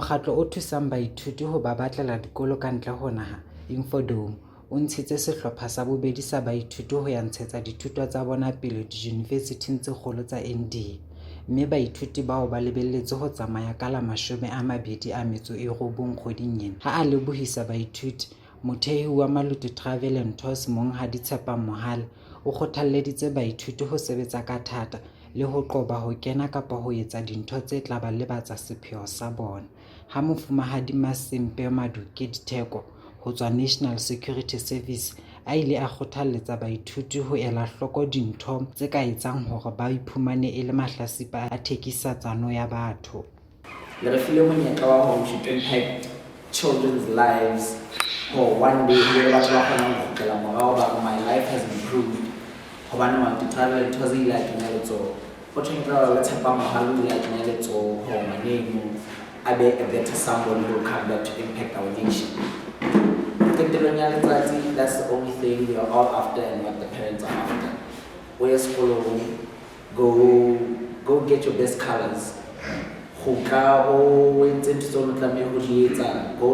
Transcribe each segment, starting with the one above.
Mokgatlo o thusang baithuti ho ba batlela dikolo ka ntle ho naha, Infodome, o ntshitse sehlopha sa bobedi sa baithuti ho ya ntshetsa dithuto tsa bona pele diyunivesithing tse kgolo tsa ND, mme baithuti bao ba lebelletse ho tsamaya ka la 29 kgweding ena. Ha a lebohisa baithuti, mothehi wa Maluti Travel and Tours Monghadi Tshepamohale o kgothalleditse baithuti ho sebetsa ka thata le ho qoba ho kena kapa ho etsa dintho tse tla ba lebatsa sepheo sa bona. Ha Mofumahadi Masimpe Maduke Ditheko ho tswa National Security Service a ile a kgothalletsa baithuti ho ela hloko dintho tse ka etsang hore ba iphumane e le mahlasipa a thekisatsano ya batho. Le re file monyetla wa hore to impact children's lives for one day le batho ba kgonang ho kgutlela morao ba my life has improved. Hobane Travel and Tours ile a kenya letsoho. Ho tshwanetse le Tshepamohale ile a kenya letsoho hore maneno a be a better somebody who will come back to impact our nation. That's the only thing we are all after and what the parents are after. We're school, go get your best colors. Go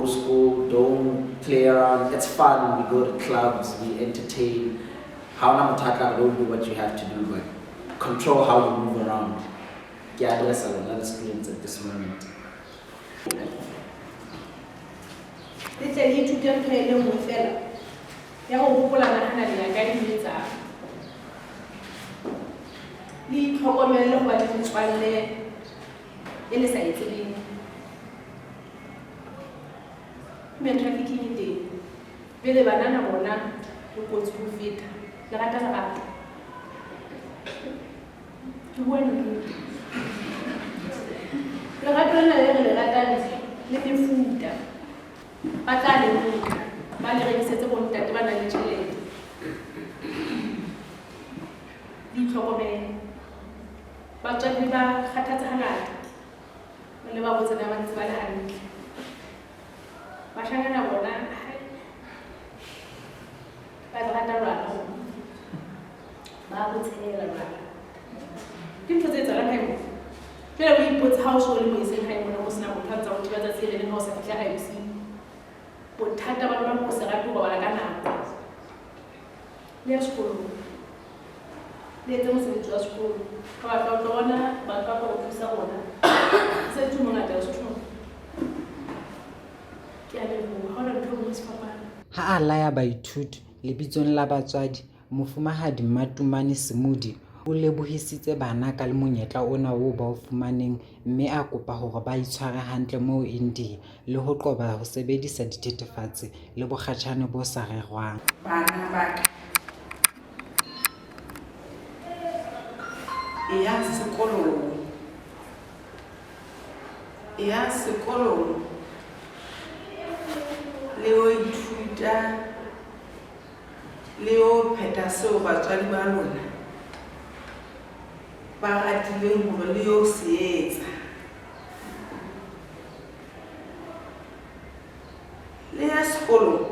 to school, don't play around. It's fun, we go to clubs, we entertain. Don't do what you have to do, but control how you move around. Yeah, address a lot of students at this moment. It's a little bit of a little fellow. Ya go bola na hana le ka ditsa. Li tlhokomelo go ba le tswalle e le sa itseng. Me trafficking ite. Bele banana bona go kotsi go feta. Le rata le rata. Ke bona. Le rata le rata le futa. Batla le futa. Ba le rekisetse bo ntate ba na le tšhelete. Di tlhokomele. Batswadi ba kgathatsa hangata. Le ba botse na ba ntse ba le hantle. Ba shangana bona ba rata bana. Ba botsela bana. Ke ntse tse tsala kae mo. Pele o ipotsa ha o so le mo iseng hae mona mo sena go tlatsa o tla tsela le ha o sa fitla hae bosigo. Bothata ba lona go se rate go bala ka nako le sekolo le tse mo se tswa sekolo ka ba tla bona ba tla go thusa bona se tu mona tla sekolo ke a le mo ha re tlo mo sefapana. Ha a laya baithuti lebitsong la batswadi, Mofumahadi Matumane Semudi o lebohisitse bana ka le monyetla ona o ba o fumaneng, mme a kopa hore ba itshware hantle moo India le ho qoba ho sebedisa dithethefatsi le bokgatjhane bo sa rerwang. Bana ba ya sekolo le o ithuta le o pheta seo batswadi ba lona ba ratile hore le o se etsa. Le ya sekolo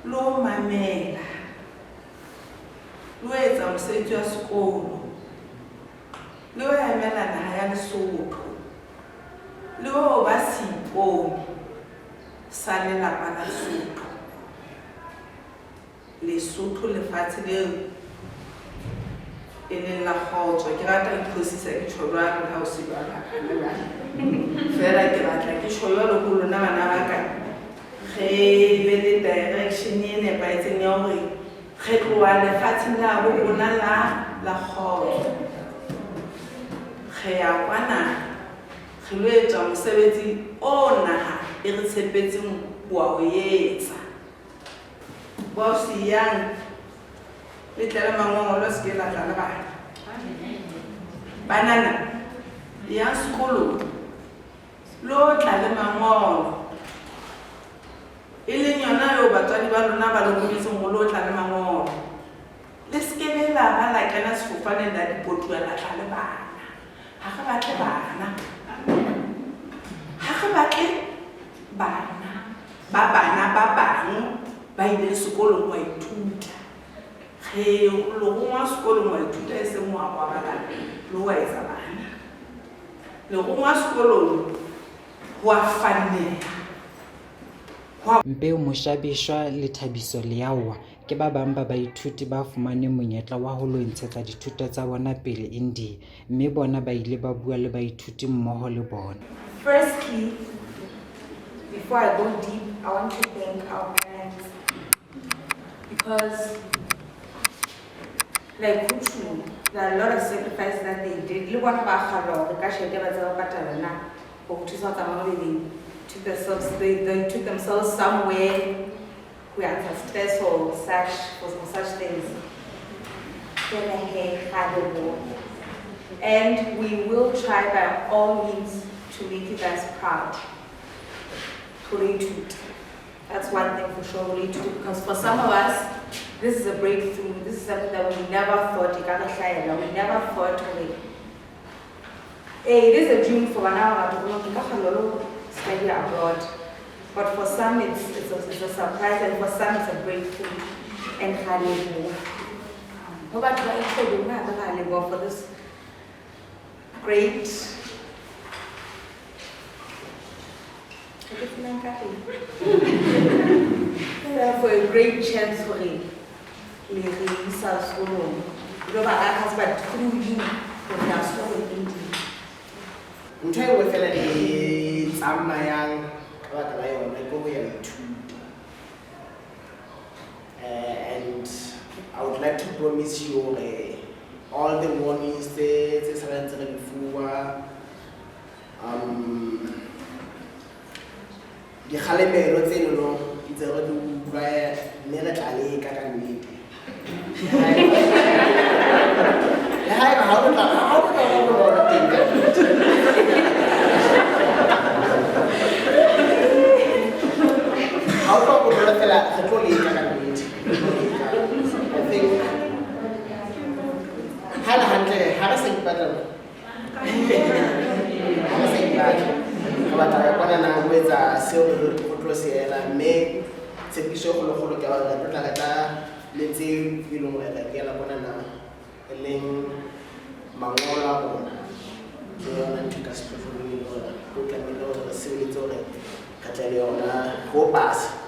lo mamela lo etsa mosebetsi wa sekolo le o emela naha ya Lesotho le o ba seipone sa lelapa la Lesotho lefatshe leo e leng la kgotso. Ke rata go tlhosisa ditšholwana ha o se bala fela ke batla ke tšhoyo le go lona bana ba ka ge be le direction e nepaetseng ya gore ge tloa lefatsheng la bo rona la kgotso ge ya kwana ge lo etsa mosebetsi o naha e re tshepetseng wa o etsa bo se yang le tla mangolo se ke la tla ba banana ya sekolo lo tla le mangolo e leng yona yo batswadi ba lona ba lo bitseng go lo tla le mangolo le se ke be la ba la kana sefofane la dipotu la tla le bana ha ga batle bana ha ga batle bana ba bang ba ile sekolong wa ithuta ge lo go ngwa sekolong wa ithuta e se mo a kwa bana lo wa etsa bana le go ngwa sekolong go a fanneha. Mpeo Moshabishwa le Thabiso Leawa ke ba bang ba baithuti ba fumaneng monyetla wa ho lo ntshetsa dithuto tsa bona pele India, mme bona ba ile ba bua le baithuti mmoho le bona. Firstly, before I go deep, I want to thank our parents because, like Kuchu, there are a lot of sacrifices that they did. Look what about they took themselves somewhere we are success for such things. And we will try by all means to make you guys proud. Lithuto. That's one thing for sure, Lithuto, because for some of us, this is a breakthrough. This is something that we never thought we never thought it is a dream for an hour to study abroad. But for some it's a surprise, and for some it's a breakthrough. And for this great for a great chance for it. But through you, we are so in ntho e nngwe fela di tsamayang ka baka la yona ke ho ya ithuta. And I would like to promise you all the warnings tse salang tse re di fuwa, di kgalemelo tse no itse re di utlwa mme re tla leka ka nnete. Le haeba ha o tla teng ka how far would you feel control I think hala handle harassing pattern. Harassing pattern. But I want to know whether silver control me take show for the let's say you know like yellow banana and then mangola on to cast for me or put me over the civil Cataliona, go pass.